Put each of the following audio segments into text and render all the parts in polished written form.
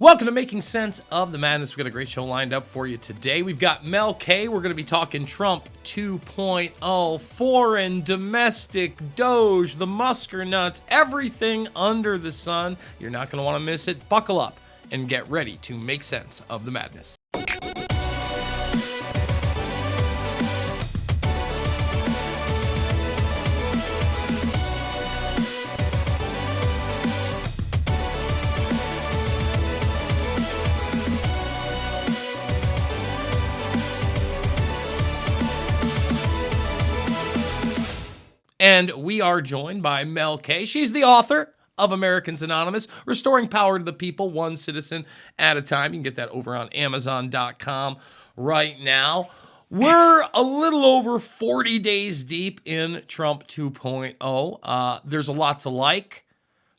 Welcome to Making Sense of the Madness. We've got a great show lined up for you today. We've got Mel K. We're going to be talking Trump 2.0, foreign, domestic, Doge, the Musker nuts, everything under the sun. You're not going to want to miss it. Buckle up and get ready to make sense of the madness. And we are joined by Mel K. She's the author of Americans Anonymous, Restoring Power to the People, One Citizen at a Time. You can get that over on Amazon.com right now. We're a little over 40 days deep in Trump 2.0. There's a lot to like.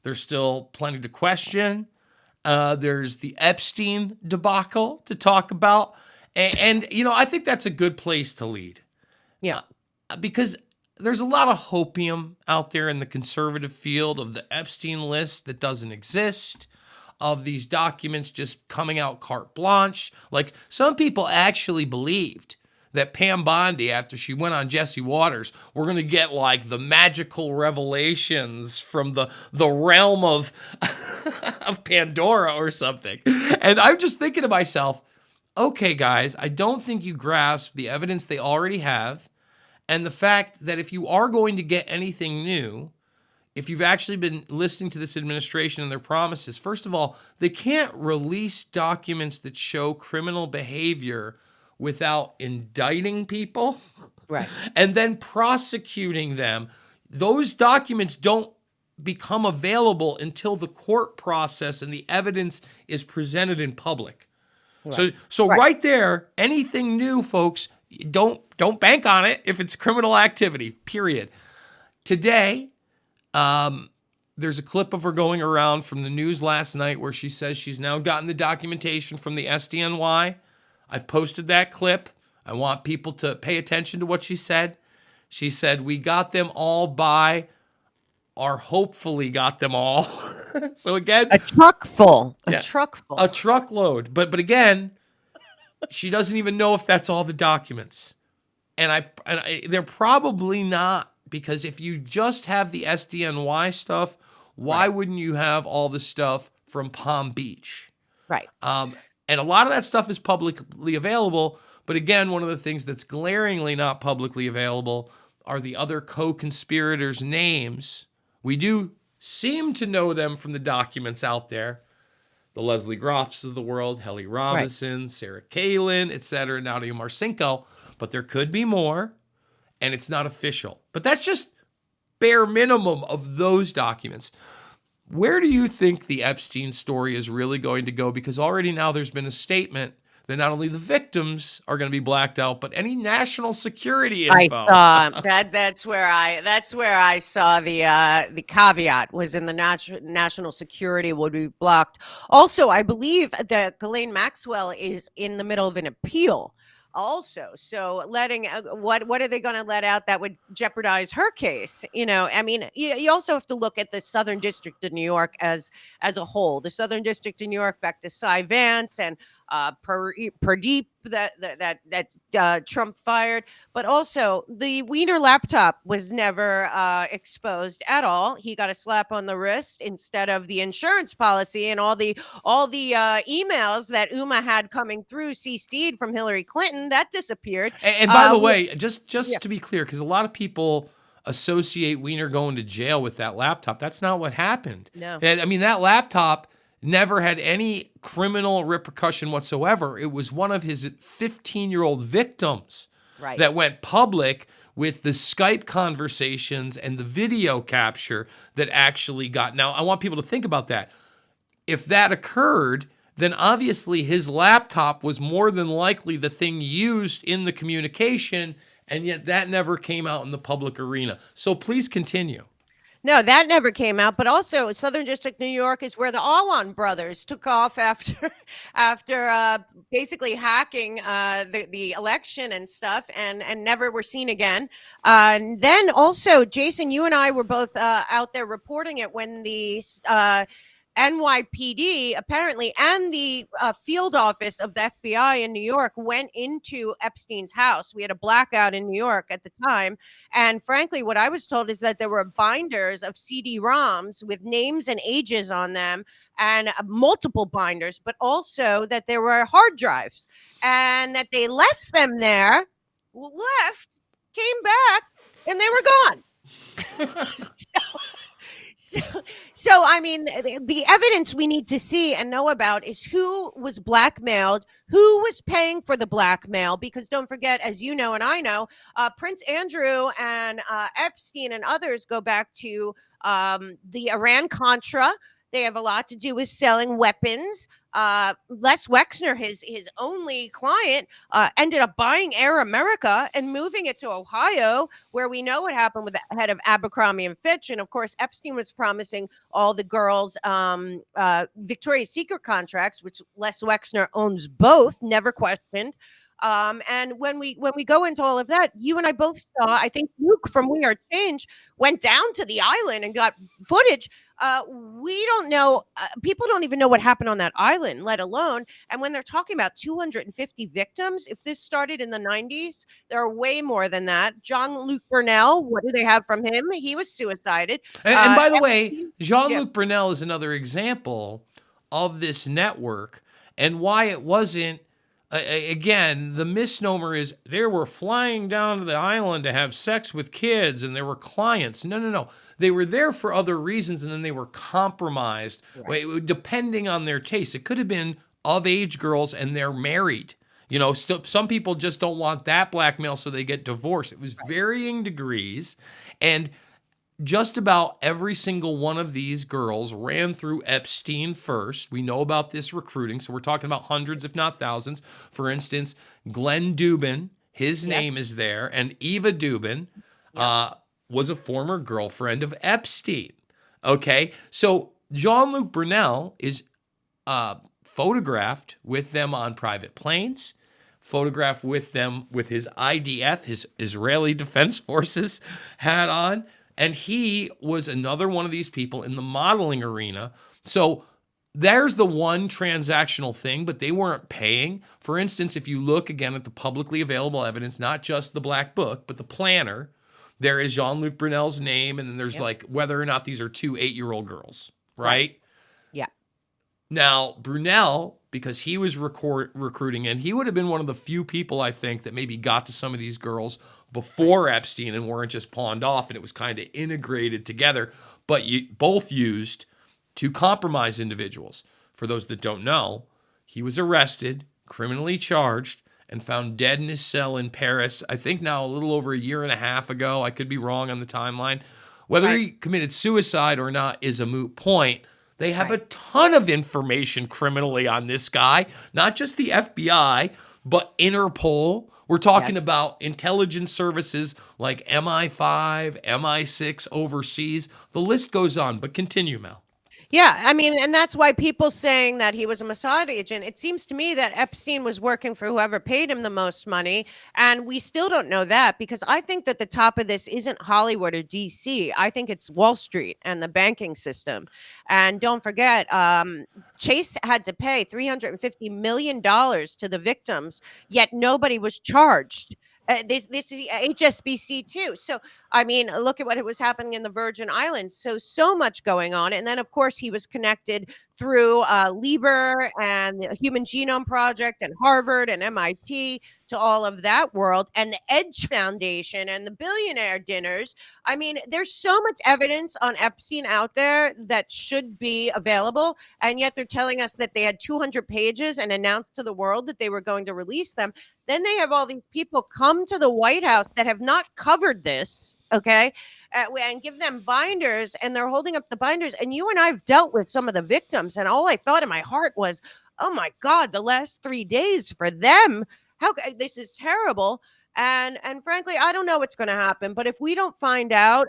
There's still plenty to question. There's the Epstein debacle to talk about. And you know, I think that's a good place to lead. Yeah. Because there's a lot of hopium out there in the conservative field of the Epstein list that doesn't exist, of these documents just coming out carte blanche. Like, some people actually believed that Pam Bondi, after she went on Jesse Waters, we're going to get like the magical revelations from the realm of of Pandora or something. And I'm just thinking to myself, okay, guys, I don't think you grasp the evidence they already have. And the fact that if you are going to get anything new, if you've actually been listening to this administration and their promises, first of all, they can't release documents that show criminal behavior without indicting people, Right, and then prosecuting them. Those documents don't become available until the court process and the evidence is presented in public. right. So right there, anything new, folks, don't bank on it if it's criminal activity, period. Today, there's a clip of her going around from the news last night where she says she's now gotten the documentation from the SDNY. I've posted that clip. I want people to pay attention to what she said. She said, we got them all by, or hopefully got them all. So again, A truck full. Yeah. A truckload. But again, she doesn't even know if that's all the documents. And they're probably not, because if you just have the SDNY stuff, why wouldn't you have all the stuff from Palm Beach? Right. And a lot of that stuff is publicly available. But again, one of the things that's glaringly not publicly available are the other co-conspirators' names. We do seem to know them from the documents out there. The Leslie Groffs of the world, Helly Robinson, Sarah Palin, etc., Nadia Marcinko. But there could be more, and it's not official. But that's just bare minimum of those documents. Where do you think the Epstein story is really going to go? Because already now there's been a statement that not only the victims are going to be blacked out, but any national security info. I saw that. That's where I saw the caveat was in the national security would be blocked. Also, I believe that Ghislaine Maxwell is in the middle of an appeal. Also, so letting what are they going to let out that would jeopardize her case? You know, I mean, you also have to look at the Southern District of New York as a whole. The Southern District of New York, back to Cy Vance and Pradeep that Trump fired, but also the Wiener laptop was never exposed at all. He got a slap on the wrist instead of the insurance policy, and all the emails that Uma had coming through CC'd from Hillary Clinton that disappeared. And by the way, just to be clear, because a lot of people associate Wiener going to jail with that laptop. That's not what happened. No, I mean, that laptop never had any criminal repercussion whatsoever. It was one of his 15-year-old victims that went public with the Skype conversations and the video capture that actually got. Now, I want people to think about that. If that occurred, then obviously his laptop was more than likely the thing used in the communication, and yet that never came out in the public arena. So please continue. No, that never came out. But also, Southern District, New York, is where the Awan brothers took off after basically hacking the election and stuff, and never were seen again. And then also, Jason, you and I were both out there reporting it when the NYPD apparently and the field office of the FBI in New York went into Epstein's house. We had a blackout in New York at the time. And frankly, what I was told is that there were binders of CD-ROMs with names and ages on them and multiple binders, but also that there were hard drives and that they left them there, came back, and they were gone. So, so I mean, the evidence we need to see and know about is who was blackmailed, who was paying for the blackmail, because don't forget, as you know and I know, Prince Andrew and Epstein and others go back to the Iran-Contra. They have a lot to do with selling weapons. Les Wexner, his only client, ended up buying Air America and moving it to Ohio, where we know what happened with the head of Abercrombie and Fitch. And of course, Epstein was promising all the girls Victoria's Secret contracts, which Les Wexner owns both, never questioned. And when we go into all of that, you and I both saw, I think Luke from We Are Change went down to the island and got footage. We don't know. People don't even know what happened on that island, let alone. And when they're talking about 250 victims, if this started in the 90s, there are way more than that. Jean-Luc Brunel, what do they have from him? He was suicided. And by the way, Epstein- Jean-Luc Brunel is another example of this network and why it wasn't. Again, the misnomer is they were flying down to the island to have sex with kids and they were clients. No. They were there for other reasons and then they were compromised depending on their taste. It could have been of age girls and they're married. You know, some people just don't want that blackmail, so they get divorced. It was varying degrees. And just about every single one of these girls ran through Epstein first. We know about this recruiting, so we're talking about hundreds, if not thousands. For instance, Glenn Dubin, his name is there, and Eva Dubin was a former girlfriend of Epstein. Okay, so Jean-Luc Brunel is photographed with them on private planes, photographed with them with his IDF, his Israeli Defense Forces hat on. And he was another one of these people in the modeling arena. So there's the one transactional thing, but they weren't paying. For instance, if you look again at the publicly available evidence, not just the black book, but the planner, there is Jean-Luc Brunel's name. And then there's like whether or not these are 2 8-year-old girls, right? Yeah. Now, Brunel, because he was recruiting, and he would have been one of the few people, I think, that maybe got to some of these girls before Epstein and weren't just pawned off, and it was kind of integrated together, but both used to compromise individuals. For those that don't know, he was arrested, criminally charged, and found dead in his cell in Paris, I think now a little over a year and a half ago. I could be wrong on the timeline. Whether he committed suicide or not is a moot point. They have a ton of information criminally on this guy, not just the FBI, but Interpol. We're talking about intelligence services like MI5, MI6 overseas. The list goes on, but continue, Mel. Yeah, I mean, and that's why people saying that he was a Mossad agent. It seems to me that Epstein was working for whoever paid him the most money, and we still don't know that because I think that the top of this isn't Hollywood or DC. I think it's Wall Street and the banking system. And don't forget, Chase had to pay $350 million to the victims, yet nobody was charged. This is HSBC too. So I mean, look at what was happening in the Virgin Islands. So much going on, and then of course he was connected through Lieber and the Human Genome Project and Harvard and MIT to all of that world, and the Edge Foundation and the billionaire dinners. I mean, there's so much evidence on Epstein out there that should be available, and yet they're telling us that they had 200 pages and announced to the world that they were going to release them. Then they have all these people come to the White House that have not covered this, okay, and give them binders, and they're holding up the binders. And you and I have dealt with some of the victims, and all I thought in my heart was, oh my God, the last 3 days for them. This is terrible. And frankly, I don't know what's going to happen. But if we don't find out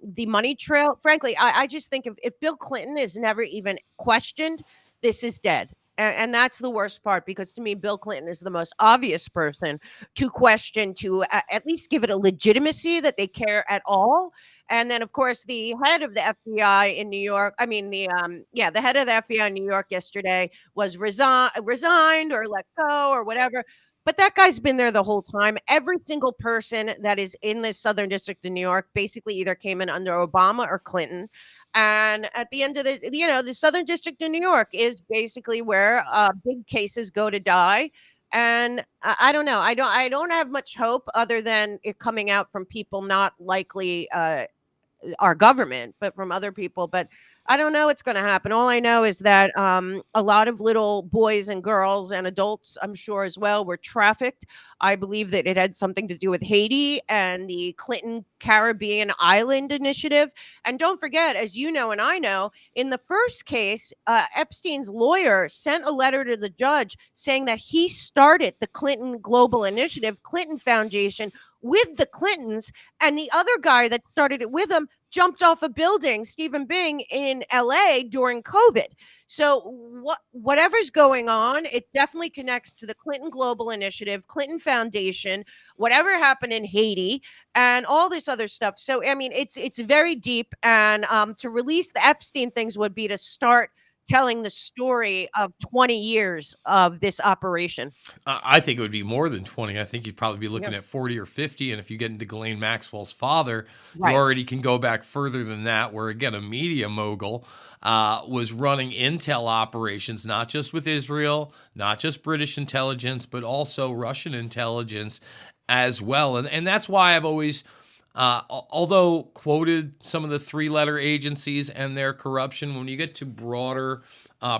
the money trail, frankly, I just think if Bill Clinton is never even questioned, this is dead. And that's the worst part, because to me, Bill Clinton is the most obvious person to question, to at least give it a legitimacy that they care at all. And then, of course, the head of the FBI in New York, I mean, the head of the FBI in New York yesterday was resigned or let go or whatever. But that guy's been there the whole time. Every single person that is in the Southern District of New York basically either came in under Obama or Clinton. And at the end of the Southern District of New York is basically where big cases go to die. And I don't know. I don't have much hope other than it coming out from people not likely our government, but from other people. But I don't know what's going to happen. All I know is that a lot of little boys and girls and adults, I'm sure as well, were trafficked. I believe that it had something to do with Haiti and the Clinton Caribbean Island Initiative. And don't forget, as you know and I know, in the first case, Epstein's lawyer sent a letter to the judge saying that he started the Clinton Global Initiative, Clinton Foundation, with the Clintons, and the other guy that started it with him jumped off a building, Stephen Bing, in LA during COVID. So whatever's going on, it definitely connects to the Clinton Global Initiative, Clinton Foundation, whatever happened in Haiti, and all this other stuff. So I mean, it's very deep, and to release the Epstein things would be to start telling the story of 20 years of this operation. I think it would be more than 20. I think you'd probably be looking Yep. at 40 or 50. And if you get into Ghislaine Maxwell's father, you Right. already can go back further than that, where, again, a media mogul was running intel operations, not just with Israel, not just British intelligence, but also Russian intelligence as well. And that's why I've always, although quoted some of the three-letter agencies and their corruption, when you get to broader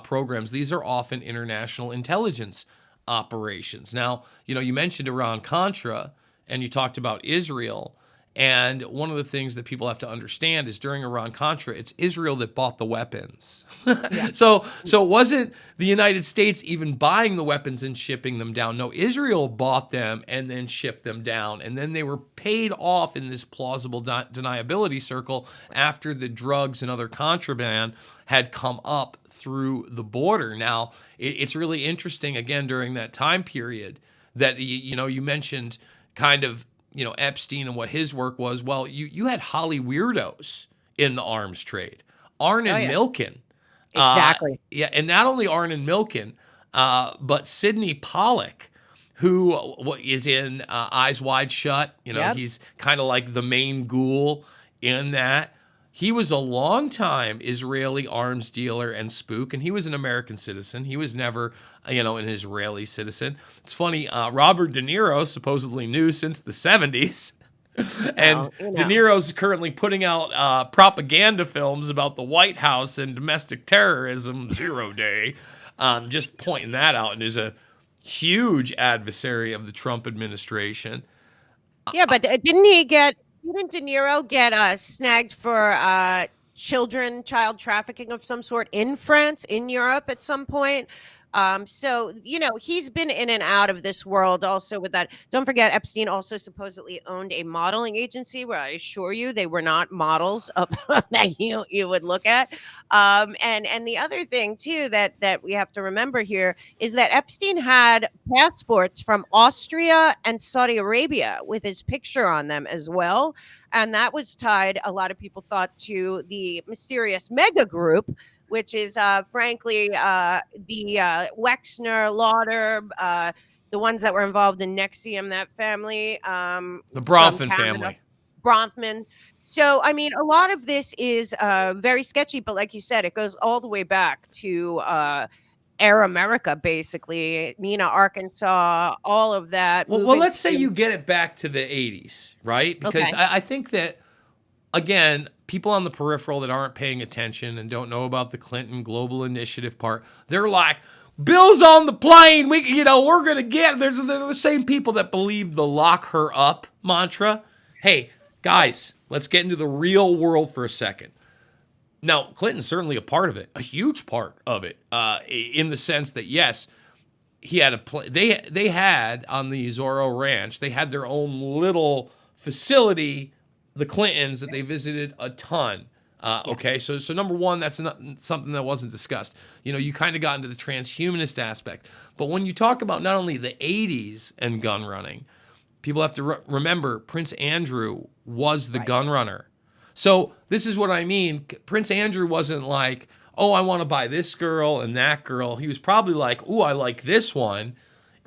programs, these are often international intelligence operations. Now, you mentioned Iran-Contra, and you talked about Israel. And one of the things that people have to understand is during Iran-Contra, it's Israel that bought the weapons. Yeah. So it wasn't the United States even buying the weapons and shipping them down. No, Israel bought them and then shipped them down. And then they were paid off in this plausible deniability circle after the drugs and other contraband had come up through the border. Now, it's really interesting, again, during that time period that, you mentioned kind of, Epstein and what his work was. Well, you had Holly weirdos in the arms trade. Arnon Oh, yeah. Milken. Exactly. Yeah, and not only Arnon Milken, but Sidney Pollack, who is in Eyes Wide Shut. Yep. He's kind of like the main ghoul in that. He was a longtime Israeli arms dealer and spook, and he was an American citizen. He was never, an Israeli citizen. It's funny, Robert De Niro supposedly knew since the 70s. And De Niro's currently putting out propaganda films about the White House and domestic terrorism, Zero Day. Just pointing that out, and is a huge adversary of the Trump administration. Yeah, but didn't De Niro get snagged for child trafficking of some sort in France, in Europe at some point? So, he's been in and out of this world also with that. Don't forget, Epstein also supposedly owned a modeling agency where I assure you they were not models of that you would look at. And the other thing too that we have to remember here is that Epstein had passports from Austria and Saudi Arabia with his picture on them as well. And that was tied, a lot of people thought, to the mysterious mega group, which is frankly the Wexner, Lauder, the ones that were involved in Nexium, that family. The Bronfman family. Bronfman. So, I mean, a lot of this is very sketchy, but like you said, it goes all the way back to Air America, basically, Nina, Arkansas, all of that. Well, let's say you get it back to the 80s, right? Because Okay. I think that, again, people on the peripheral that aren't paying attention and don't know about the Clinton Global Initiative part, they're like, Bill's on the plane. We're going to get. They're the same people that believe the lock her up mantra. Hey, guys, let's get into the real world for a second. Now, Clinton's certainly a part of it, a huge part of it, in the sense that, yes, he had they had on the Zorro Ranch, they had their own little facility, the Clintons, that they visited a ton. Okay, so number one, that's not something that wasn't discussed. You kind of got into the transhumanist aspect. But when you talk about not only the 80s and gun running, people have to remember Prince Andrew was the gun runner. So this is what I mean. Prince Andrew wasn't like, oh, I want to buy this girl and that girl. He was probably like, oh, I like this one.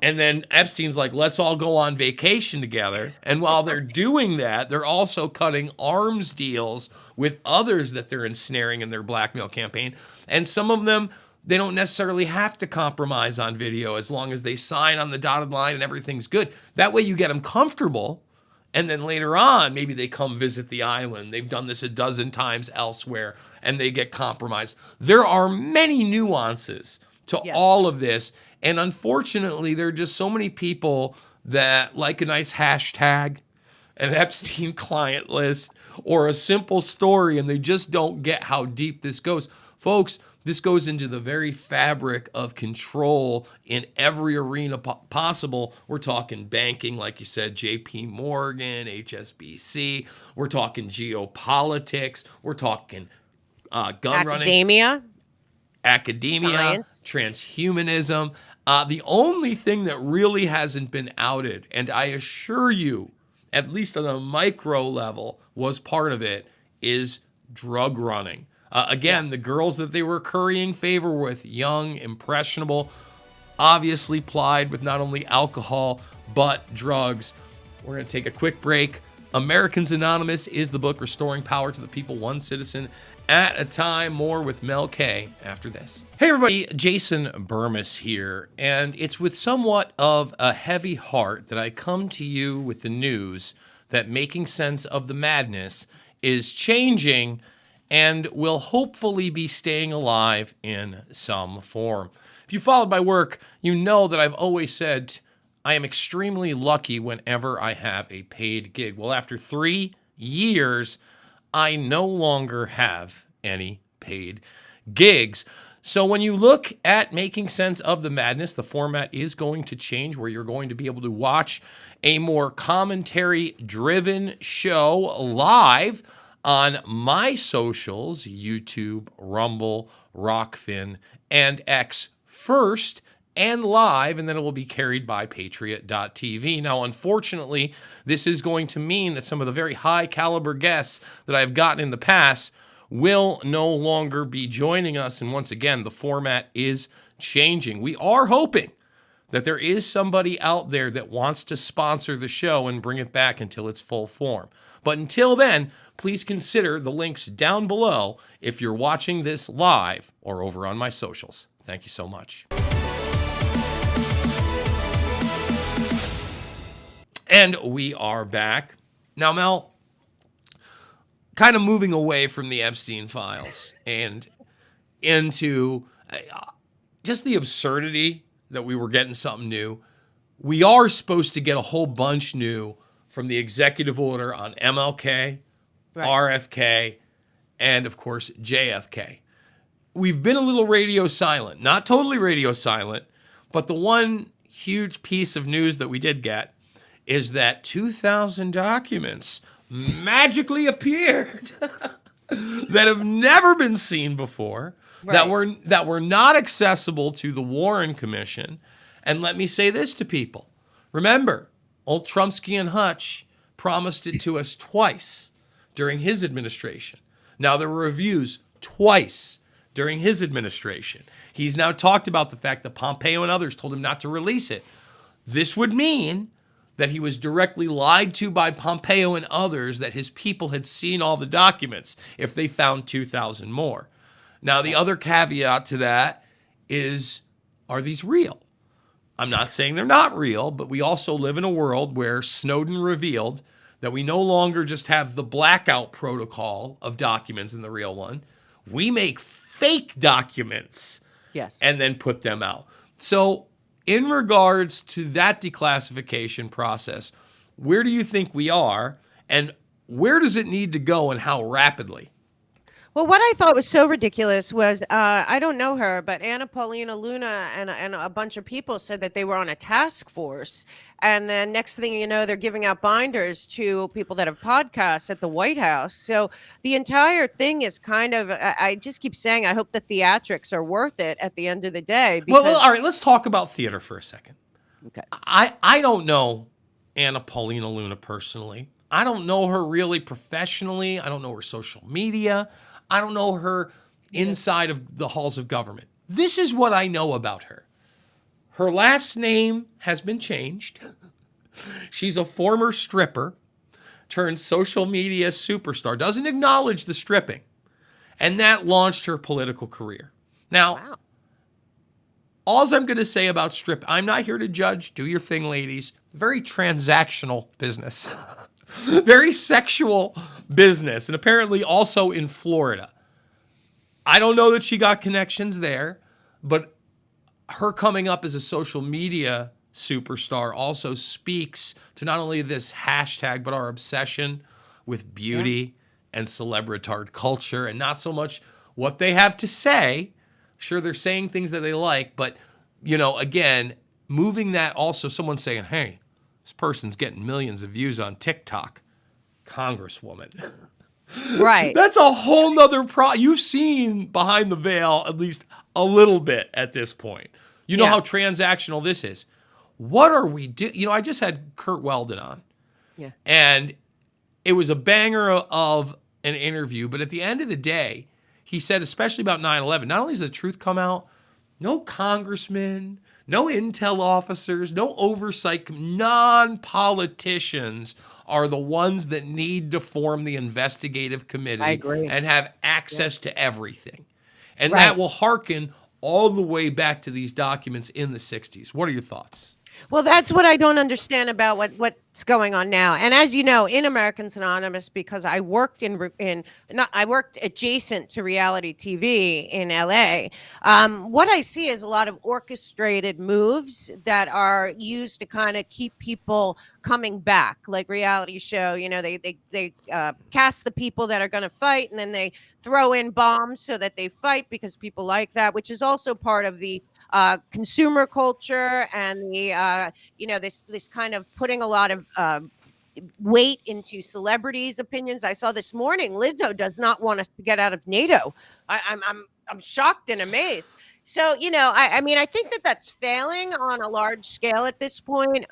And then Epstein's like, let's all go on vacation together. And while they're doing that, they're also cutting arms deals with others that they're ensnaring in their blackmail campaign. And some of them, they don't necessarily have to compromise on video as long as they sign on the dotted line and everything's good. That way you get them comfortable. And then later on, maybe they come visit the island. They've done this a dozen times elsewhere and they get compromised. There are many nuances to all of this. And unfortunately, there are just so many people that like a nice hashtag, an Epstein client list, or a simple story, and they just don't get how deep this goes. Folks, this goes into the very fabric of control in every arena possible. We're talking banking, like you said, JP Morgan, HSBC. We're talking geopolitics. We're talking gun running. Academia, science. Transhumanism. The only thing that really hasn't been outed, and I assure you, at least on a micro level, was part of it, is drug running. Again, the girls that they were currying favor with, young, impressionable, obviously plied with not only alcohol, but drugs. We're going to take a quick break. Americans Anonymous is the book Restoring Power to the People, One Citizen at a Time. More with Mel K after this. Hey everybody, Jason Bermas here, and it's with somewhat of a heavy heart that I come to you with the news that Making Sense of the Madness is changing and will hopefully be staying alive in some form. If you followed my work, you know that I've always said I am extremely lucky whenever I have a paid gig. Well, after 3 years, I no longer have any paid gigs. So when you look at Making Sense of the Madness, the format is going to change where you're going to be able to watch a more commentary-driven show live on my socials, YouTube, Rumble, Rockfin, and X first, and live, and then it will be carried by Patriot.tv. Now, unfortunately, this is going to mean that some of the very high caliber guests that I've gotten in the past will no longer be joining us. And once again, the format is changing. We are hoping that there is somebody out there that wants to sponsor the show and bring it back until its full form. But until then, please consider the links down below if you're watching this live or over on my socials. Thank you so much. And we are back. Now, Mel, kind of moving away from the Epstein files and into just the absurdity that we were getting something new. We are supposed to get a whole bunch new from the executive order on MLK, right, RFK, and of course, JFK. We've been a little radio silent, not totally radio silent, but the one huge piece of news that we did get is that 2,000 documents magically appeared that have never been seen before, right, that were not accessible to the Warren Commission. And let me say this to people. Remember, old Trumsky and Hutch promised it to us twice during his administration. Now there were reviews twice during his administration. He's now talked about the fact that Pompeo and others told him not to release it. This would mean that he was directly lied to by Pompeo and others, that his people had seen all the documents if they found 2,000 more. Now, the other caveat to that is, are these real? I'm not saying they're not real, but we also live in a world where Snowden revealed that we no longer just have the blackout protocol of documents in the real one. We make fake documents, yes, and then put them out. So in regards to that declassification process, where do you think we are, and where does it need to go, and how rapidly? Well, what I thought was so ridiculous was, I don't know her, but Anna Paulina Luna and a bunch of people said that they were on a task force. And then next thing you know, they're giving out binders to people that have podcasts at the White House. So the entire thing is kind of, I just keep saying, I hope the theatrics are worth it at the end of the day. Well, all right, let's talk about theater for a second. Okay. I don't know Anna Paulina Luna personally. I don't know her really professionally. I don't know her social media. I don't know her inside of the halls of government. This is what I know about her. Her last name has been changed. She's a former stripper turned social media superstar. Doesn't acknowledge the stripping. And that launched her political career. Now, Wow. all I'm going to say about strip, I'm not here to judge. Do your thing, ladies. Very transactional business. Very sexual business. And apparently also in Florida. I don't know that she got connections there, but her coming up as a social media superstar also speaks to not only this hashtag, but our obsession with beauty and celebritard culture, and not so much what they have to say. Sure, they're saying things that they like, but, you know, again, moving that also, someone saying, hey, this person's getting millions of views on TikTok. Congresswoman. Right. That's a whole nother You've seen behind the veil at least a little bit at this point. You know how transactional this is. What are we doing? You know, I just had Kurt Weldon on. Yeah. And it was a banger of an interview, but at the end of the day, he said, especially about 9/11, not only does the truth come out, no congressmen, no intel officers, no oversight, non-politicians are the ones that need to form the investigative committee I agree. and have access to everything. And that will hearken all the way back to these documents in the 60s. What are your thoughts? Well, that's what I don't understand about what's going on now. And as you know, in Americans Anonymous, because I worked I worked adjacent to reality TV in LA. What I see is a lot of orchestrated moves that are used to kind of keep people coming back, like reality show. You know, they cast the people that are going to fight, and then they throw in bombs so that they fight because people like that, which is also part of the consumer culture and the this kind of putting a lot of weight into celebrities' opinions. I saw this morning Lizzo does not want us to get out of NATO. I'm shocked and amazed. So, you know, I mean, I think that's failing on a large scale at this point,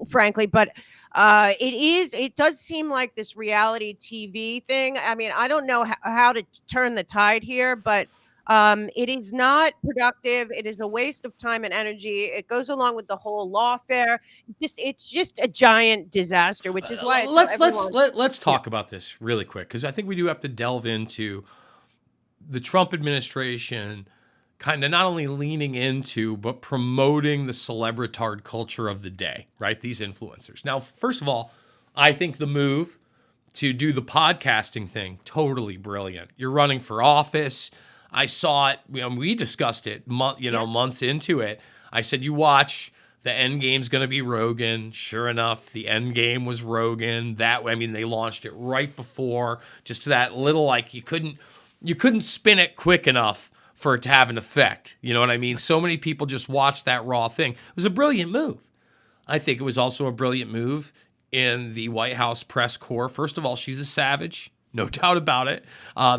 frankly, but it does seem like this reality TV thing. I mean, I don't know how to turn the tide here, but it is not productive. It is a waste of time and energy. It goes along with the whole lawfare. It's just a giant disaster, which is why let's talk about this really quick, because I think we do have to delve into the Trump administration kind of not only leaning into but promoting the celebritard culture of the day, right? These influencers. Now, first of all, I think the move to do the podcasting thing, totally brilliant. You're running for office. I saw it. We discussed it. Months into it. I said, "You watch. The end game's going to be Rogan." Sure enough, the end game was Rogan. They launched it right before. Just that little, like, you couldn't spin it quick enough for it to have an effect. You know what I mean? So many people just watched that raw thing. It was a brilliant move. I think it was also a brilliant move in the White House press corps. First of all, she's a savage, no doubt about it.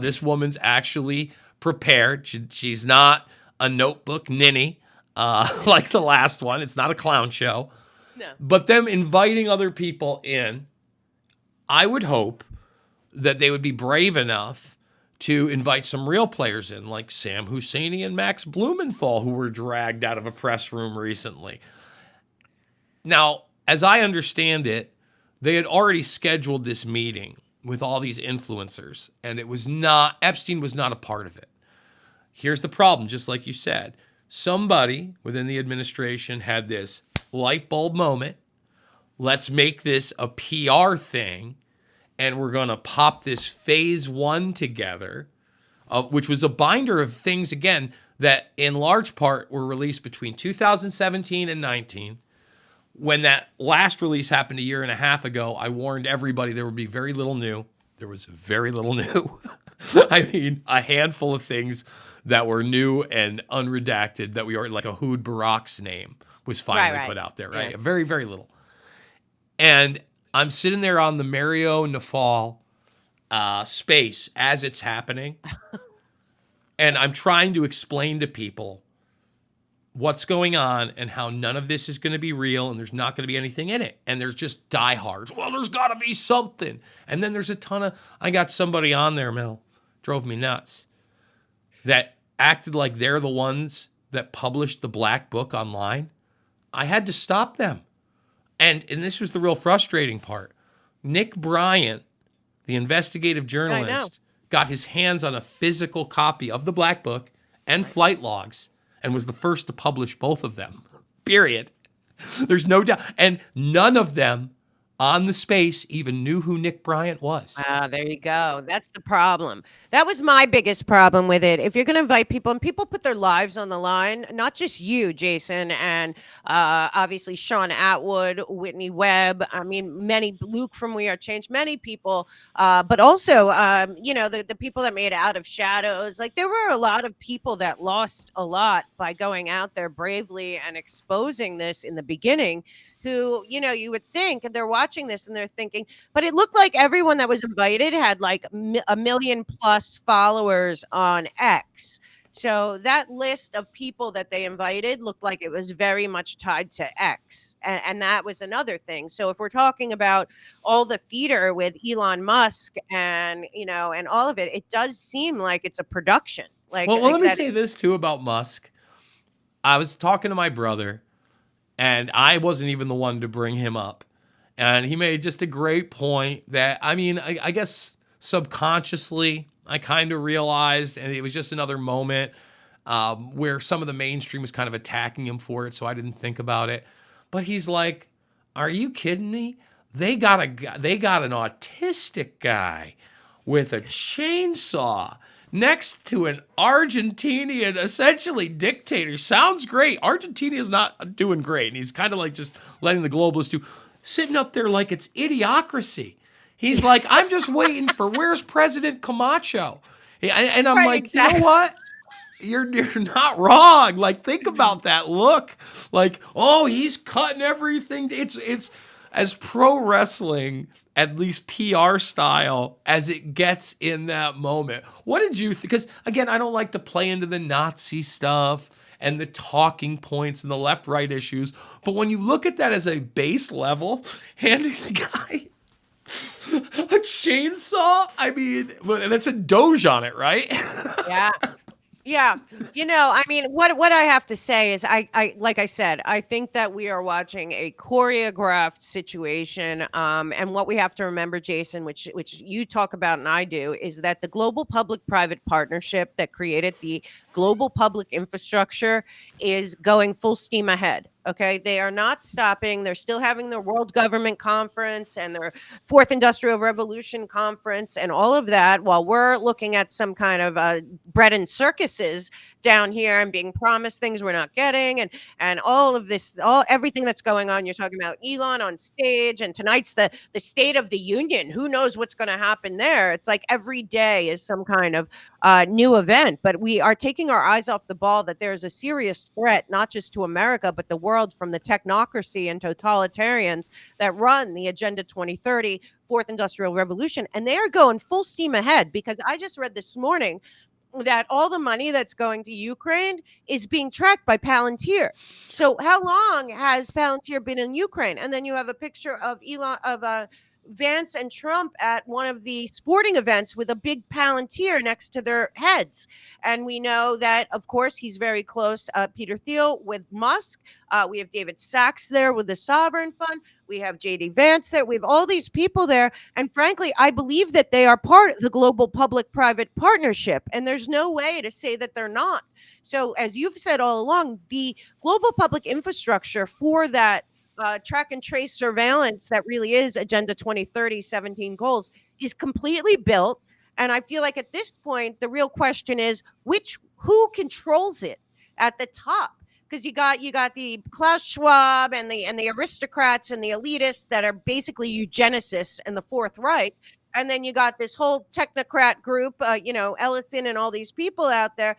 This woman's actually prepared. She's not a notebook ninny like the last one. It's not a clown show. No. But them inviting other people in, I would hope that they would be brave enough to invite some real players in, like Sam Husseini and Max Blumenthal, who were dragged out of a press room recently. Now, as I understand it, they had already scheduled this meeting with all these influencers, and Epstein was not a part of it. Here's the problem, just like you said. Somebody within the administration had this light bulb moment. Let's make this a PR thing, and we're going to pop this phase 1 together, which was a binder of things, again, that in large part were released between 2017 and 19. When that last release happened a year and a half ago, I warned everybody there would be very little new. There was very little new. I mean, a handful of things that were new and unredacted that we already, like Ehud Barak's name was finally put out there, right? Yeah. Very, very little. And I'm sitting there on the Mario Nafal space as it's happening. And I'm trying to explain to people what's going on and how none of this is going to be real and there's not going to be anything in it. And there's just diehards. Well, there's got to be something. And then there's a ton of, I got somebody on there, Mel, drove me nuts, that acted like they're the ones that published the black book online. I had to stop them. And this was the real frustrating part. Nick Bryant, the investigative journalist, got his hands on a physical copy of the black book and flight logs and was the first to publish both of them. Period. There's no doubt. And none of them on the space even knew who Nick Bryant was. There you go. That's the problem. That was my biggest problem with it. If you're going to invite people, and people put their lives on the line, not just you, Jason, and obviously Sean Atwood, Whitney Webb, I mean, many, Luke from We Are Change, many people, but also, the people that made Out of Shadows. Like, there were a lot of people that lost a lot by going out there bravely and exposing this in the beginning, who, you would think, and they're watching this and they're thinking, but it looked like everyone that was invited had like a million plus followers on X. So that list of people that they invited looked like it was very much tied to X. And that was another thing. So if we're talking about all the theater with Elon Musk and, and all of it, it does seem like it's a production. Well, let me say this too about Musk. I was talking to my brother, and I wasn't even the one to bring him up. And he made just a great point that, I guess subconsciously, I kind of realized, and it was just another moment where some of the mainstream was kind of attacking him for it, so I didn't think about it. But he's like, are you kidding me? They got an autistic guy with a chainsaw next to an Argentinian, essentially dictator. Sounds great. Argentina is not doing great. And he's kind of like just letting the globalists do, sitting up there like it's idiocracy. He's like, I'm just waiting for, where's President Camacho? And I'm like, you know what? You're not wrong. Like, think about that look. Like, oh, he's cutting everything. It's as pro wrestling, at least PR style, as it gets in that moment. What did you think? Because, again, I don't like to play into the Nazi stuff and the talking points and the left-right issues. But when you look at that as a base level, handing the guy a chainsaw, and it's a Doge on it, right? Yeah. Yeah. What I have to say is I like I said, I think that we are watching a choreographed situation. And what we have to remember, Jason, which you talk about and I do, is that the global public-private partnership that created the global public infrastructure is going full steam ahead. Okay, they are not stopping. They're still having their World Government Conference and their Fourth Industrial Revolution Conference and all of that, while we're looking at some kind of bread and circuses down here and being promised things we're not getting, and all of this, everything that's going on. You're talking about Elon on stage, and tonight's the State of the Union. Who knows what's going to happen there? It's like every day is some kind of new event, but we are taking our eyes off the ball that there's a serious threat, not just to America, but the world, from the technocracy and totalitarians that run the Agenda 2030, Fourth Industrial Revolution. And they are going full steam ahead, because I just read this morning that all the money that's going to Ukraine is being tracked by Palantir. So how long has Palantir been in Ukraine? And then you have a picture of Vance and Trump at one of the sporting events with a big Palantir next to their heads. And we know that, of course, he's very close, Peter Thiel, with Musk. We have David Sachs there with the Sovereign Fund. We have JD Vance there. We have all these people there. And frankly, I believe that they are part of the global public-private partnership. And there's no way to say that they're not. So as you've said all along, the global public infrastructure for that track and trace surveillance that really is Agenda 2030, 17 goals, is completely built. And I feel like at this point, the real question is who controls it at the top? Because you got the Klaus Schwab and the aristocrats and the elitists that are basically eugenicists and the Fourth Reich. And then you got this whole technocrat group, Ellison and all these people out there.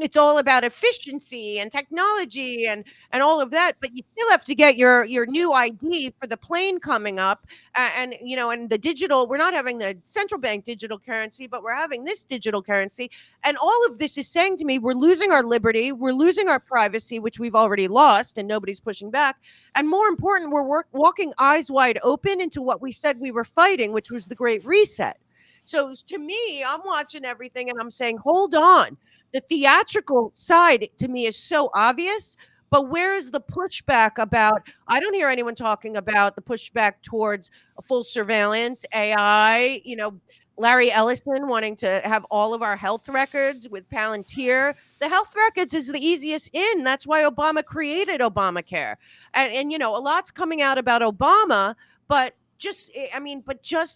it's all about efficiency and technology and all of that, but you still have to get your new ID for the plane coming up, and and the digital. We're not having the central bank digital currency, but we're having this digital currency, and all of this is saying to me we're losing our liberty, we're losing our privacy, which we've already lost, and nobody's pushing back. And more important, we're walking eyes wide open into what we said we were fighting, which was the Great Reset. So to me, I'm watching everything and I'm saying, hold on. The theatrical side to me is so obvious, but where is the pushback about? I don't hear anyone talking about the pushback towards a full surveillance, AI, Larry Ellison wanting to have all of our health records with Palantir. The health records is the easiest in. That's why Obama created Obamacare. And a lot's coming out about Obama, but just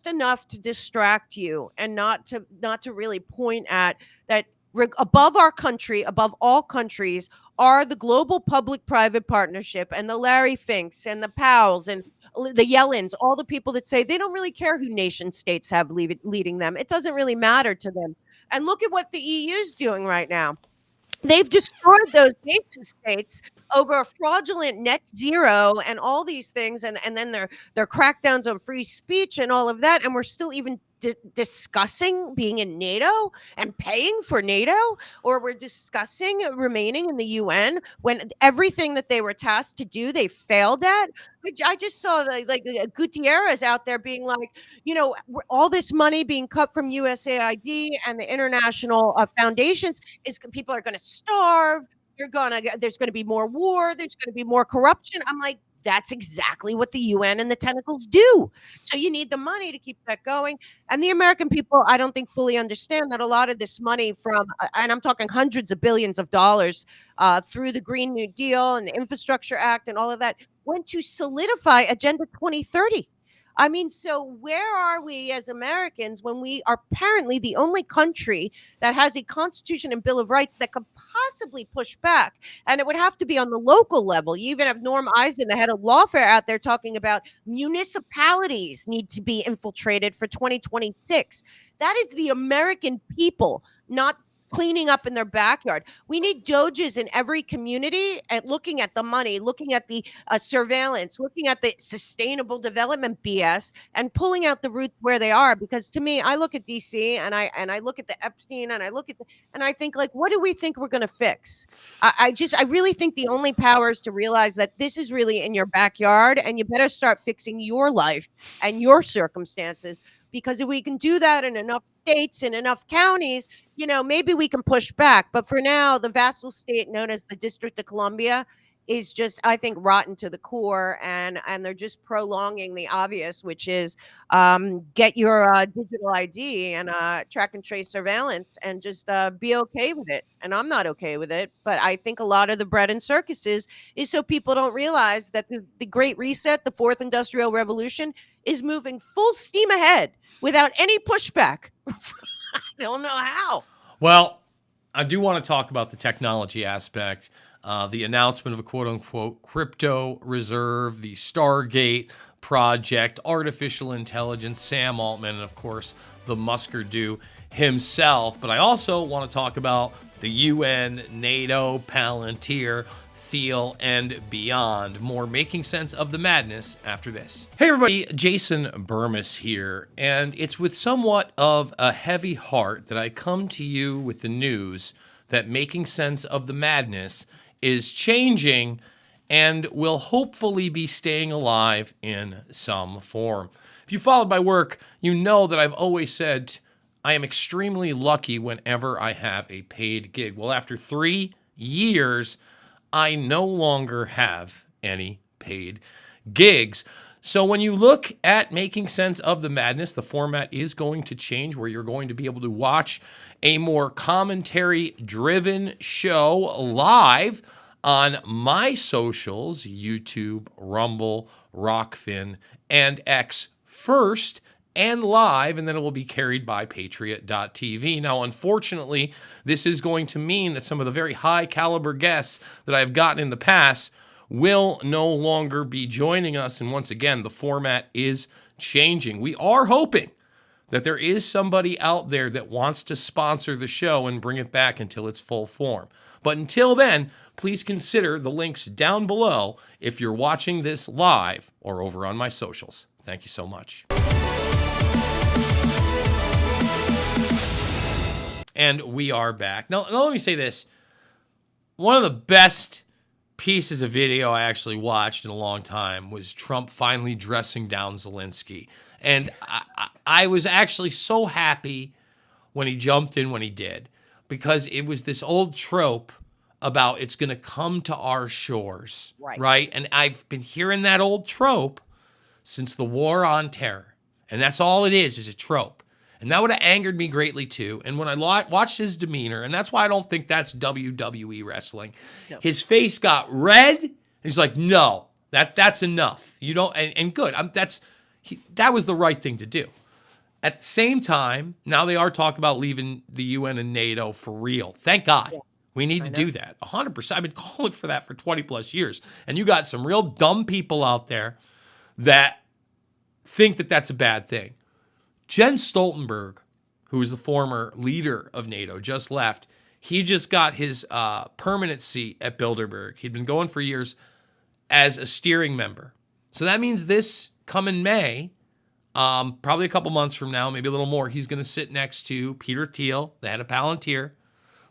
enough to distract you and not to really point at that. Above our country, above all countries, are the global public-private partnership and the Larry Finks and the Powells and the Yellens, all the people that say they don't really care who nation states have leading them. It doesn't really matter to them. And look at what the EU is doing right now. They've destroyed those nation states over a fraudulent net zero and all these things, and then their crackdowns on free speech and all of that, and we're still even discussing being in NATO and paying for NATO, or we're discussing remaining in the UN when everything that they were tasked to do they failed at. I just saw Gutierrez out there being like, all this money being cut from USAID and the international foundations is people are going to starve. There's going to be more war. There's going to be more corruption. I'm like, that's exactly what the UN and the tentacles do. So you need the money to keep that going. And the American people, I don't think fully understand that a lot of this money from, and I'm talking hundreds of billions of dollars through the Green New Deal and the Infrastructure Act and all of that, went to solidify Agenda 2030. I mean, so where are we as Americans when we are apparently the only country that has a constitution and Bill of Rights that could possibly push back? And it would have to be on the local level. You even have Norm Eisen, the head of lawfare, out there talking about municipalities need to be infiltrated for 2026. That is the American people, not cleaning up in their backyard. We need doges in every community and looking at the money, looking at the surveillance, looking at the sustainable development BS, and pulling out the roots where they are. Because to me, I look at DC and I look at the Epstein and I think, like, what do we think we're going to fix? I really think the only power is to realize that this is really in your backyard, and you better start fixing your life and your circumstances. Because if we can do that in enough states and enough counties, maybe we can push back. But for now, the vassal state known as the District of Columbia is just, I think, rotten to the core. And they're just prolonging the obvious, which is get your digital ID and track and trace surveillance and just be okay with it. And I'm not okay with it. But I think a lot of the bread and circuses is so people don't realize that the Great Reset, the Fourth Industrial Revolution, is moving full steam ahead without any pushback. I don't know how. Well, I do want to talk about the technology aspect. The announcement of a quote-unquote crypto reserve, the Stargate project, artificial intelligence, Sam Altman, and of course, the Musketeer himself. But I also want to talk about the UN, NATO, Palantir, Thiel, and beyond. More Making Sense of the Madness after this. Hey everybody, Jason Bermas here, and it's with somewhat of a heavy heart that I come to you with the news that Making Sense of the Madness is changing and will hopefully be staying alive in some form. If you followed my work, you know that I've always said I am extremely lucky whenever I have a paid gig. Well, after 3 years, I no longer have any paid gigs. So when you look at Making Sense of the Madness, the format is going to change, where you're going to be able to watch a more commentary-driven show live on my socials, YouTube, Rumble, Rockfin, and X first, and live, and then it will be carried by Patriot.tv. Now, unfortunately, this is going to mean that some of the very high caliber guests that I've gotten in the past will no longer be joining us. And once again, the format is changing. We are hoping that there is somebody out there that wants to sponsor the show and bring it back until its full form. But until then, please consider the links down below if you're watching this live or over on my socials. Thank you so much. And we are back. Now, let me say this. One of the best pieces of video I actually watched in a long time was Trump finally dressing down Zelensky. And I was actually so happy when he jumped in when he did, because it was this old trope about it's going to come to our shores, right? And I've been hearing that old trope since the war on terror. And that's all it is a trope. And that would have angered me greatly too. And when I watched his demeanor, and that's why I don't think that's WWE wrestling, his face got red. He's like, no, that's enough. You don't, and good. That was the right thing to do. At the same time, now they are talking about leaving the UN and NATO for real. Thank God. Yeah. We need to do that. 100%. I've been calling for that for 20 plus years. And you got some real dumb people out there that think that that's a bad thing. Jens Stoltenberg, who is the former leader of NATO, just left. He just got his permanent seat at Bilderberg. He'd been going for years as a steering member. So that means this coming May, probably a couple months from now, maybe a little more, he's going to sit next to Peter Thiel, the head of Palantir,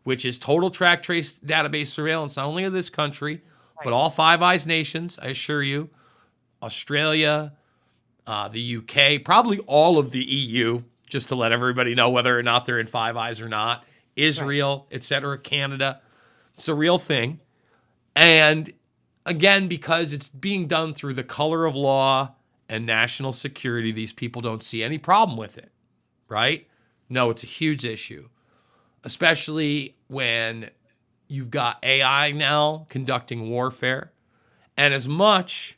which is total track trace database surveillance, not only of this country, but all Five Eyes nations, I assure you, Australia, the UK, probably all of the EU, just to let everybody know whether or not they're in Five Eyes or not, Israel, etc., Canada. It's a real thing. And again, because it's being done through the color of law and national security, these people don't see any problem with it, right? No, it's a huge issue, especially when you've got AI now conducting warfare. And as much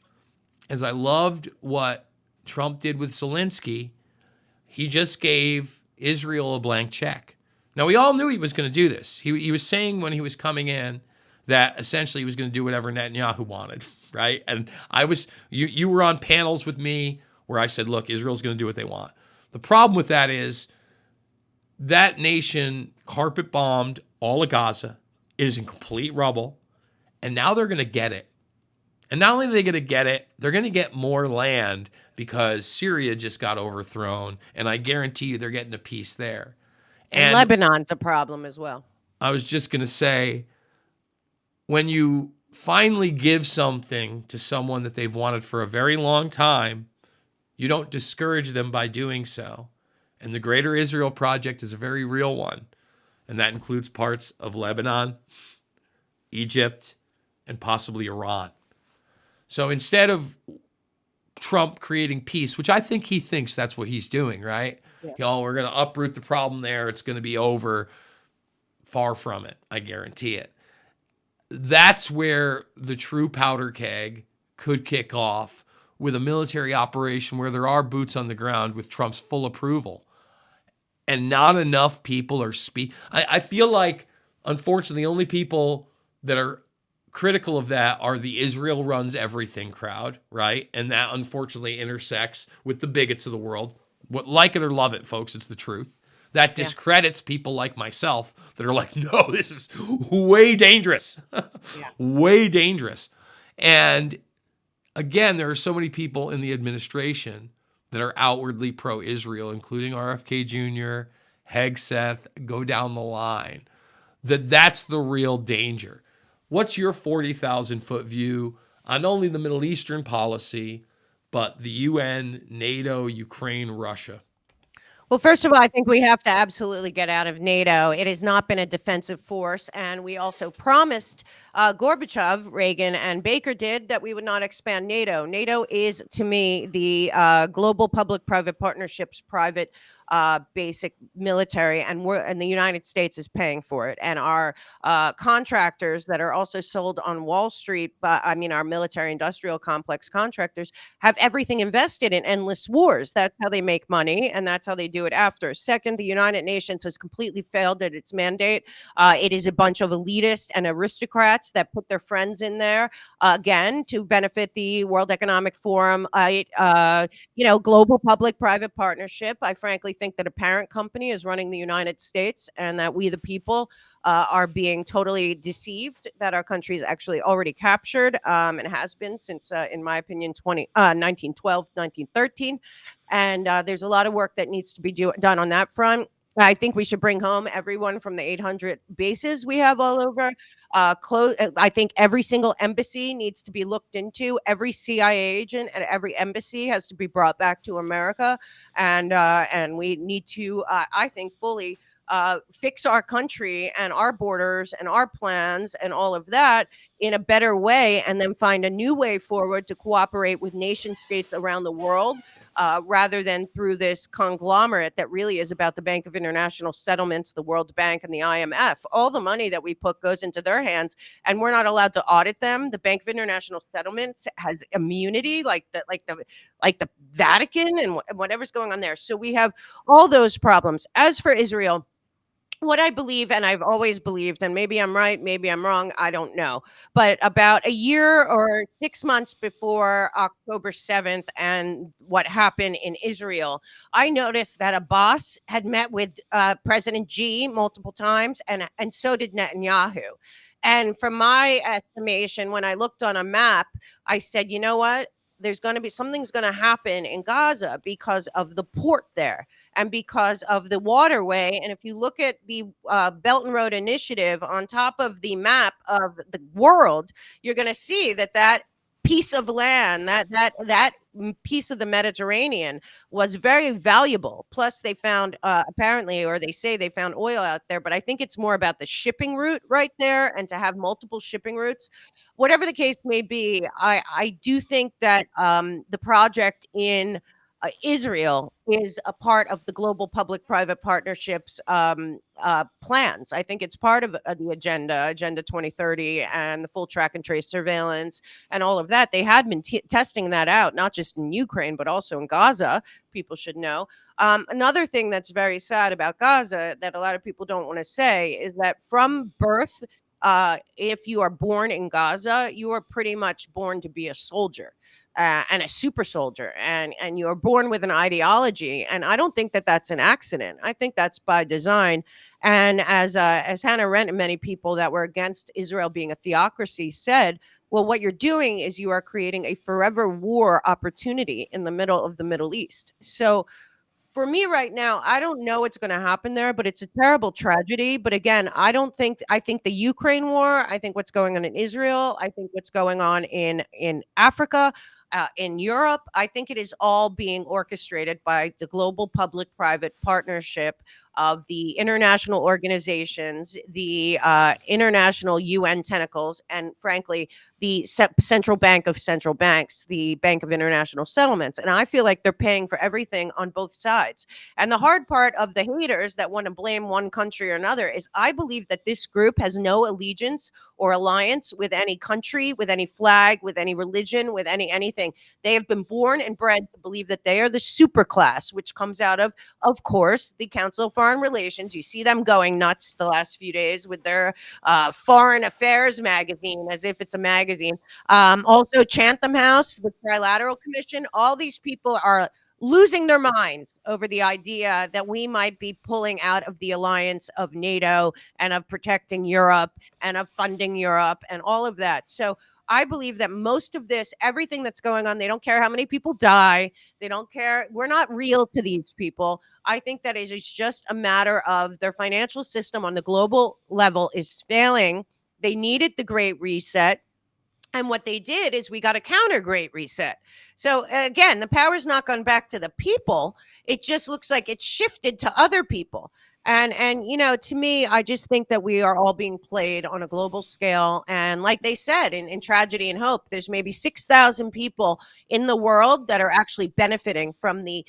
as I loved what Trump did with Zelensky, he just gave Israel a blank check. Now, we all knew he was going to do this. He was saying when he was coming in that essentially he was going to do whatever Netanyahu wanted, right? And you were on panels with me where I said, look, Israel's going to do what they want. The problem with that is that nation carpet bombed all of Gaza, is in complete rubble, and now they're going to get it. And not only are they going to get it, they're going to get more land because Syria just got overthrown, and I guarantee you they're getting a piece there. And Lebanon's a problem as well. I was just going to say, when you finally give something to someone that they've wanted for a very long time, you don't discourage them by doing so. And the Greater Israel Project is a very real one, and that includes parts of Lebanon, Egypt, and possibly Iran. So instead of Trump creating peace, which I think he thinks that's what he's doing, right? Yeah. We're going to uproot the problem there. It's going to be over. Far from it. I guarantee it. That's where the true powder keg could kick off, with a military operation where there are boots on the ground with Trump's full approval. And not enough people are I feel like, unfortunately, the only people that are critical of that are the Israel runs everything crowd, right? And that unfortunately intersects with the bigots of the world. Like it or love it, folks, it's the truth. That discredits people like myself that are like, no, this is way dangerous. Way dangerous. And again, there are so many people in the administration that are outwardly pro-Israel, including RFK Jr., Hegseth, go down the line, that's the real danger. What's your 40,000-foot view on not only the Middle Eastern policy, but the UN, NATO, Ukraine, Russia? Well, first of all, I think we have to absolutely get out of NATO. It has not been a defensive force. And we also promised Gorbachev, Reagan, and Baker did, that we would not expand NATO. NATO is, to me, the global public-private partnerships, private basic military, and the United States is paying for it. And our contractors that are also sold on Wall Street, our military industrial complex contractors, have everything invested in endless wars. That's how they make money, and that's how they do it after. Second, the United Nations has completely failed at its mandate. It is a bunch of elitists and aristocrats that put their friends in there, again, to benefit the World Economic Forum, global public-private partnership. I frankly think that a parent company is running the United States and that we, the people, are being totally deceived, that our country is actually already captured, and has been since, in my opinion, 1912, 1913. And there's a lot of work that needs to be done on that front. I think we should bring home everyone from the 800 bases we have all over. I think every single embassy needs to be looked into. Every CIA agent at every embassy has to be brought back to America, and we need to, I think, fully fix our country and our borders and our plans and all of that in a better way, and then find a new way forward to cooperate with nation states around the world, rather than through this conglomerate that really is about the Bank of International Settlements, the World Bank, and the IMF. All the money that we put goes into their hands, and we're not allowed to audit them. The Bank of International Settlements has immunity, like the Vatican, and whatever's going on there. So we have all those problems. As for Israel, what I believe, and I've always believed, and maybe I'm right, maybe I'm wrong, I don't know. But about a year or 6 months before October 7th and what happened in Israel, I noticed that Abbas had met with President G multiple times, and so did Netanyahu. And from my estimation, when I looked on a map, I said, you know what? There's going to be something's going to happen in Gaza because of the port there and because of the waterway. And if you look at the Belt and Road Initiative on top of the map of the world, you're going to see that piece of land, that piece of the Mediterranean was very valuable. Plus, they found apparently, or they say they found oil out there. But I think it's more about the shipping route right there, and to have multiple shipping routes. Whatever the case may be, I do think that the project in Israel is a part of the global public-private partnerships plans. I think it's part of the Agenda 2030, and the full track and trace surveillance and all of that. They had been testing that out, not just in Ukraine, but also in Gaza. People should know. Another thing that's very sad about Gaza that a lot of people don't want to say is that from birth, if you are born in Gaza, you are pretty much born to be a soldier. And a super soldier, and you're born with an ideology, and I don't think that that's an accident. I think that's by design. And as Hannah Arendt and many people that were against Israel being a theocracy said, well, what you're doing is you are creating a forever war opportunity in the middle of the Middle East. So for me right now, I don't know what's going to happen there, but it's a terrible tragedy. But again, I think the Ukraine war, I think what's going on in Israel, I think what's going on in Africa, in Europe, I think it is all being orchestrated by the global public-private partnership of the international organizations, the international UN tentacles, and frankly, the central bank of central banks, the Bank of International Settlements. And I feel like they're paying for everything on both sides. And the hard part of the haters that want to blame one country or another is I believe that this group has no allegiance or alliance with any country, with any flag, with any religion, with anything. They have been born and bred to believe that they are the super class, which comes out of course, the Council of Foreign Relations. You see them going nuts the last few days with their Foreign Affairs magazine, as if it's a magazine. Also, Chatham House, the Trilateral Commission, all these people are losing their minds over the idea that we might be pulling out of the alliance of NATO and of protecting Europe and of funding Europe and all of that. So I believe that most of this, everything that's going on, they don't care how many people die. They don't care. We're not real to these people. I think that it is just a matter of their financial system on the global level is failing. They needed the Great Reset. And what they did is we got a counter Great Reset. So again, the power's not gone back to the people. It just looks like it's shifted to other people. And to me, I just think that we are all being played on a global scale. And like they said, in Tragedy and Hope, there's maybe 6,000 people in the world that are actually benefiting from the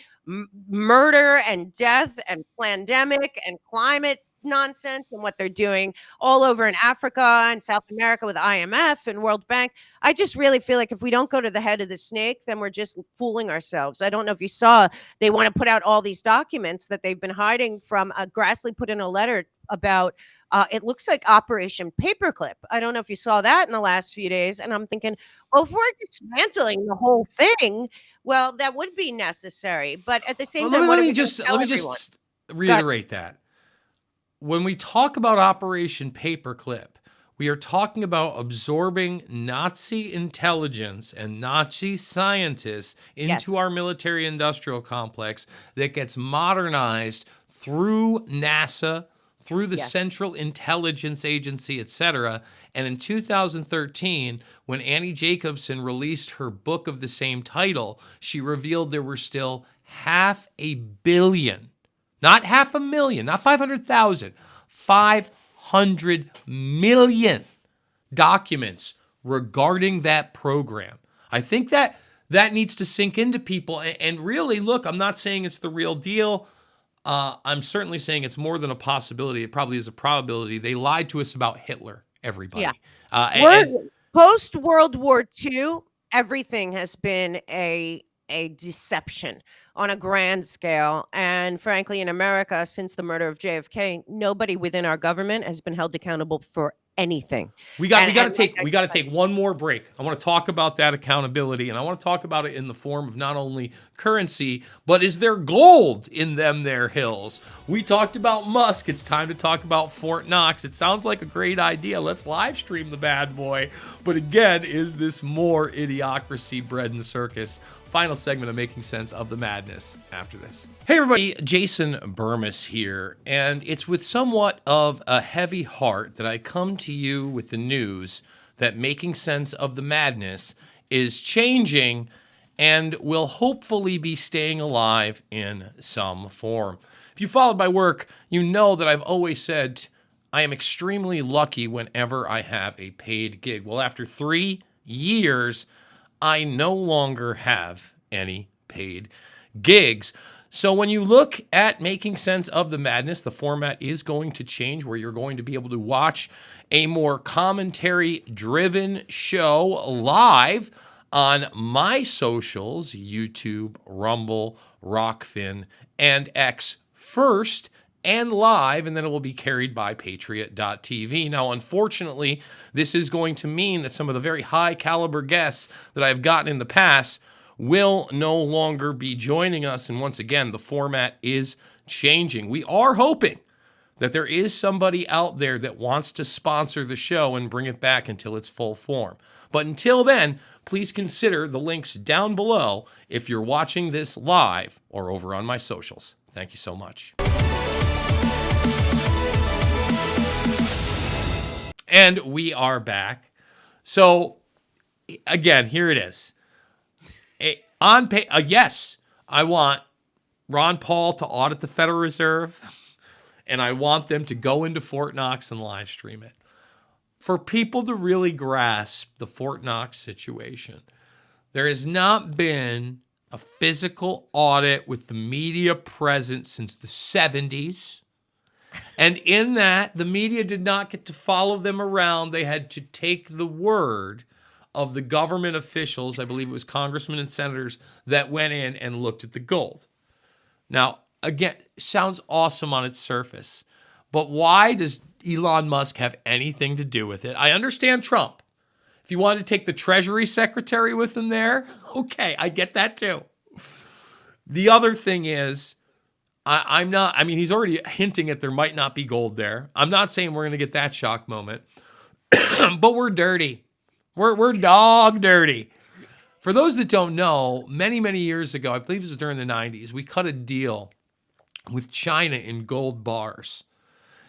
murder and death and pandemic and climate nonsense and what they're doing all over in Africa and South America with IMF and World Bank. I just really feel like if we don't go to the head of the snake, then we're just fooling ourselves. I don't know if you saw, they want to put out all these documents that they've been hiding from. Grassley put in a letter about it looks like Operation Paperclip. I don't know if you saw that in the last few days. And I'm thinking, well, if we're dismantling the whole thing, well, that would be necessary. But at the same time, let me just reiterate that. When we talk about Operation Paperclip, we are talking about absorbing Nazi intelligence and Nazi scientists into our military-industrial complex that gets modernized through NASA, through the Central Intelligence Agency, etc. And in 2013, when Annie Jacobson released her book of the same title, she revealed there were still 500 million, not 500,000, not 500,000, 500 million documents regarding that program. I think that needs to sink into people. And really, look, I'm not saying it's the real deal. I'm certainly saying it's more than a possibility. It probably is a probability. They lied to us about Hitler, everybody. Yeah. Post World War II, everything has been a deception on a grand scale. And frankly, in America, since the murder of JFK, nobody within our government has been held accountable for anything. We got to take one more break. I want to talk about that accountability, and I want to talk about it in the form of not only currency, but is there gold in them there hills? We talked about Musk. It's time to talk about Fort Knox. It sounds like a great idea. Let's live stream the bad boy. But again, is this more idiocracy, bread and circus? Final segment of Making Sense of the Madness after this. Hey everybody, Jason Bermas here, and it's with somewhat of a heavy heart that I come to you with the news that Making Sense of the Madness is changing and will hopefully be staying alive in some form. If you followed my work, you know that I've always said I am extremely lucky whenever I have a paid gig. Well, after 3 years, I no longer have any paid gigs. So when you look at Making Sense of the Madness, the format is going to change where you're going to be able to watch a more commentary-driven show live on my socials, YouTube, Rumble, Rockfin, and X first, and live, and then it will be carried by Patriot.tv. Now, unfortunately, this is going to mean that some of the very high caliber guests that I've gotten in the past will no longer be joining us. And once again, the format is changing. We are hoping that there is somebody out there that wants to sponsor the show and bring it back until its full form. But until then, please consider the links down below if you're watching this live or over on my socials. Thank you so much. And we are back. So, again, here it is. Yes, I want Ron Paul to audit the Federal Reserve, and I want them to go into Fort Knox and live stream it. For people to really grasp the Fort Knox situation, there has not been a physical audit with the media present since the 70s. And in that, the media did not get to follow them around. They had to take the word of the government officials, I believe it was congressmen and senators, that went in and looked at the gold. Now, again, sounds awesome on its surface, but why does Elon Musk have anything to do with it? I understand Trump. If you wanted to take the Treasury Secretary with him there, okay, I get that too. The other thing is, he's already hinting at there might not be gold there. I'm not saying we're going to get that shock moment, but we're dirty. We're dog dirty. For those that don't know, many, many years ago, I believe it was during the 90s, we cut a deal with China in gold bars.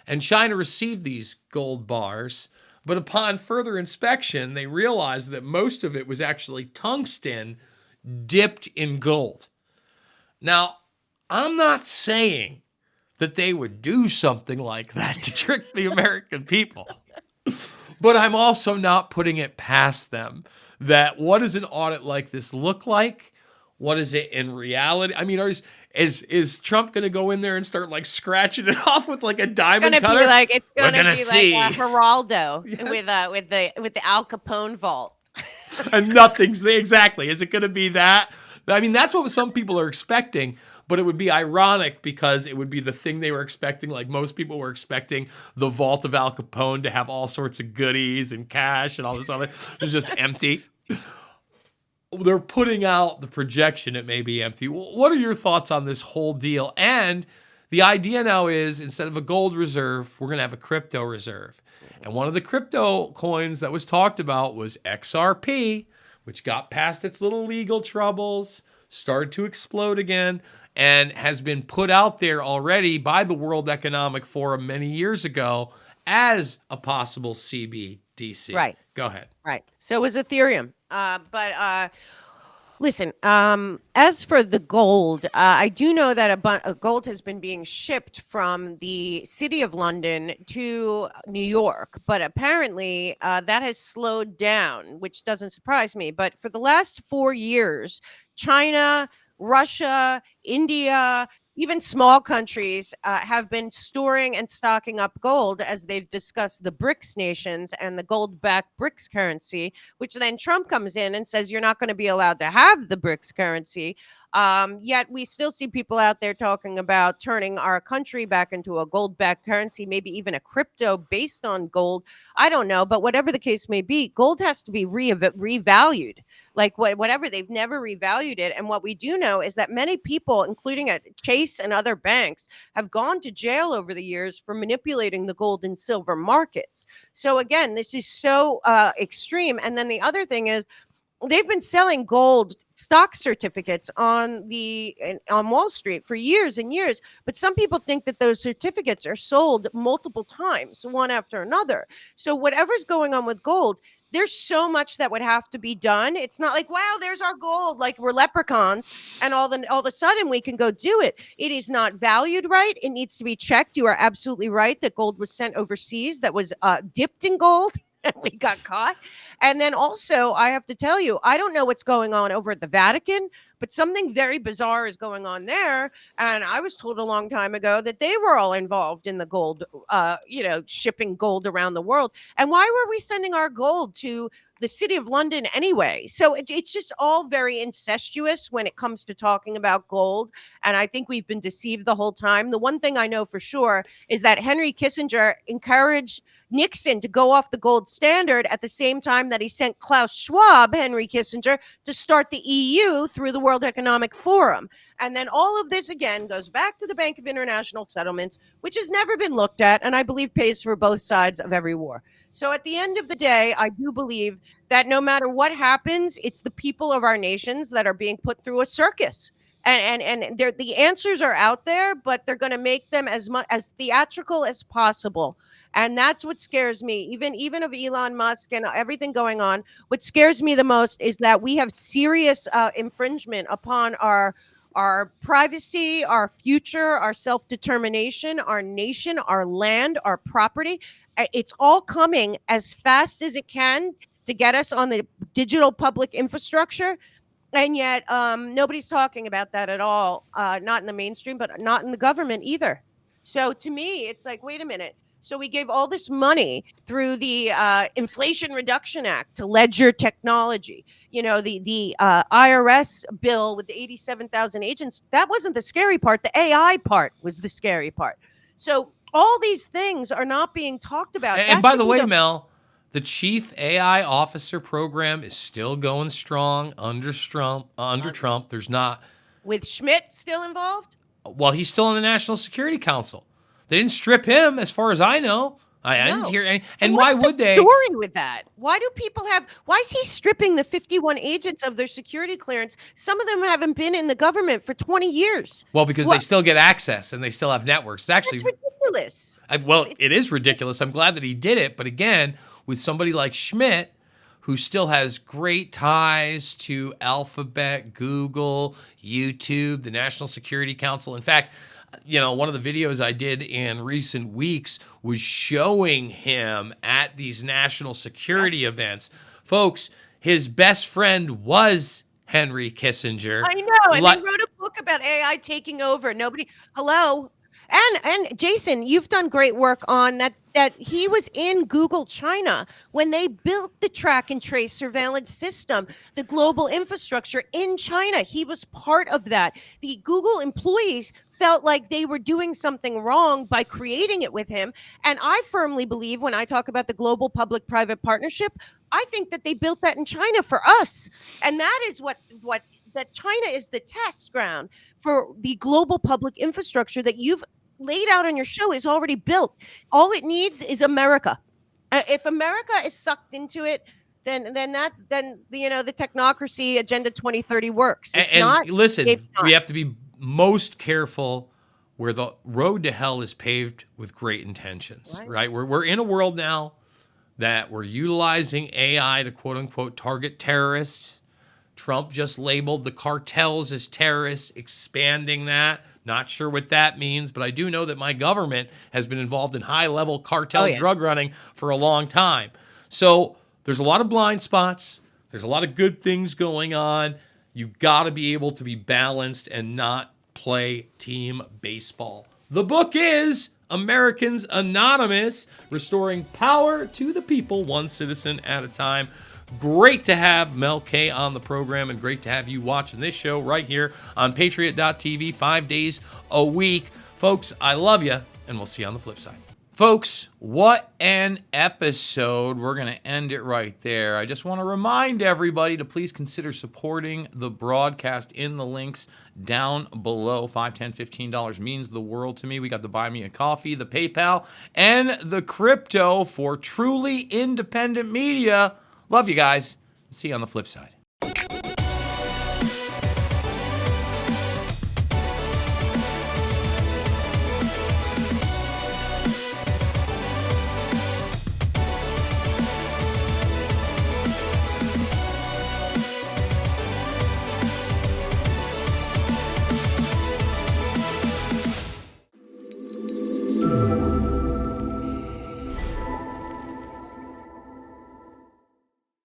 And China received these gold bars, but upon further inspection, they realized that most of it was actually tungsten dipped in gold. Now, I'm not saying that they would do something like that to trick the American people, but I'm also not putting it past them that what does an audit like this look like? What is it in reality? I mean, Is Trump going to go in there and start like scratching it off with like a diamond It's cutter? gonna gonna be see. like Geraldo with the Al Capone vault. And nothing's there. Exactly. Is it going to be that? I mean, that's what some people are expecting, but it would be ironic because it would be the thing they were expecting. Like most people were expecting the vault of Al Capone to have all sorts of goodies and cash and all this other. It's just empty. They're putting out the projection it may be empty. What are your thoughts on this whole deal? And the idea now is instead of a gold reserve, we're going to have a crypto reserve. And one of the crypto coins that was talked about was XRP, which got past its little legal troubles, started to explode again, and has been put out there already by the World Economic Forum many years ago as a possible CBDC. Right. Go ahead. Right. So was Ethereum. Listen, as for the gold, I do know that gold has been being shipped from the city of London to New York, but apparently that has slowed down, which doesn't surprise me. But for the last 4 years, China, Russia, India, even small countries have been storing and stocking up gold as they've discussed the BRICS nations and the gold-backed BRICS currency, which then Trump comes in and says you're not going to be allowed to have the BRICS currency. Yet we still see people out there talking about turning our country back into a gold-backed currency, maybe even a crypto based on gold. I don't know, but whatever the case may be, gold has to be revalued. Like whatever, they've never revalued it. And what we do know is that many people, including at Chase and other banks, have gone to jail over the years for manipulating the gold and silver markets. So again, this is so extreme. And then the other thing is, they've been selling gold stock certificates on Wall Street for years and years, but some people think that those certificates are sold multiple times, one after another. So whatever's going on with gold, there's so much that would have to be done. It's not like, wow, there's our gold, like we're leprechauns, and all of a sudden we can go do it. It is not valued right. It needs to be checked. You are absolutely right that gold was sent overseas that was dipped in gold. And we got caught. And then also, I have to tell you, I don't know what's going on over at the Vatican, but something very bizarre is going on there. And I was told a long time ago that they were all involved in the gold, shipping gold around the world. And why were we sending our gold to the city of London anyway? So it's just all very incestuous when it comes to talking about gold. And I think we've been deceived the whole time. The one thing I know for sure is that Henry Kissinger encouraged Nixon to go off the gold standard at the same time that he sent Klaus Schwab, Henry Kissinger, to start the EU through the World Economic Forum. And then all of this, again, goes back to the Bank of International Settlements, which has never been looked at and I believe pays for both sides of every war. So at the end of the day, I do believe that no matter what happens, it's the people of our nations that are being put through a circus. And the answers are out there, but they're going to make them as theatrical as possible. And that's what scares me, even of Elon Musk and everything going on. What scares me the most is that we have serious infringement upon our privacy, our future, our self-determination, our nation, our land, our property. It's all coming as fast as it can to get us on the digital public infrastructure. And yet nobody's talking about that at all, not in the mainstream, but not in the government either. So to me, it's like, wait a minute. So we gave all this money through the Inflation Reduction Act to Ledger Technology. You know, the IRS bill with the 87,000 agents. That wasn't the scary part. The AI part was the scary part. So all these things are not being talked about. And by the way, Mel, the Chief AI Officer program is still going strong under Trump. There's not. With Schmidt still involved? Well, he's still in the National Security Council. They didn't strip him, as far as I know. I didn't hear any. And why would they? Story with that? Why do people have? Why is he stripping the 51 agents of their security clearance? Some of them haven't been in the government for 20 years. Well, because they still get access and they still have networks. It's actually that's ridiculous. It is ridiculous. I'm glad that he did it, but again, with somebody like Schmidt, who still has great ties to Alphabet, Google, YouTube, the National Security Council. In fact, you know, one of the videos I did in recent weeks was showing him at these national security events. Folks, his best friend was Henry Kissinger. I know, and they Like, wrote a book about AI taking over. Nobody, hello, and Jason, you've done great work on that. That he was in Google China when they built the track and trace surveillance system, the global infrastructure in China. He was part of that. The Google employees felt like they were doing something wrong by creating it with him. And I firmly believe when I talk about the global public-private partnership, I think that they built that in China for us. And that is what that China is the test ground for the global public infrastructure that you've laid out on your show is already built. All it needs is America. If America is sucked into it, then the technocracy agenda 2030 works. If and not, listen, it's not. we have to be most careful where the road to hell is paved with great intentions, right? We're in a world now that we're utilizing AI to quote unquote target terrorists. Trump just labeled the cartels as terrorists, expanding that. Not sure what that means, but I do know that my government has been involved in high-level cartel drug running for a long time. So there's a lot of blind spots. There's a lot of good things going on. You've got to be able to be balanced and not play team baseball. The book is Americans Anonymous, Restoring Power to the People, One Citizen at a Time. Great to have Mel K on the program, and great to have you watching this show right here on Patriot.tv 5 days a week. Folks, I love you, and we'll see you on the flip side. Folks, what an episode. We're going to end it right there. I just want to remind everybody to please consider supporting the broadcast in the links down below. $5, $10, $15 means the world to me. We got the Buy Me a Coffee, the PayPal, and the crypto for truly independent media. Love you guys. See you on the flip side.